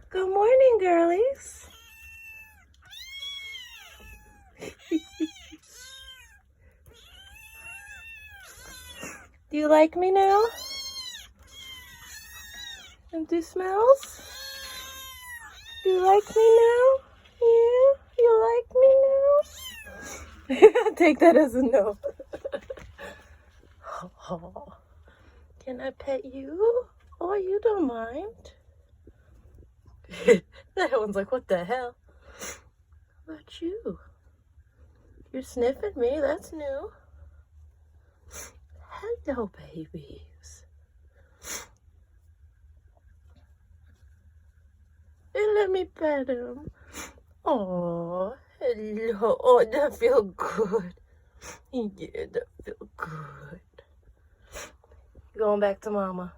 Good morning, girlies. Do you like me now? And do smells? Do you like me now? Yeah? You like me now? Take that as a no. Oh, can I pet you? Oh, you don't mind? That one's like, what the hell? How about you? You're sniffing me, that's new. Hello, babies. And let me pet him. Oh, hello. Oh, that feel good. Yeah, that feel good. Going back to mama.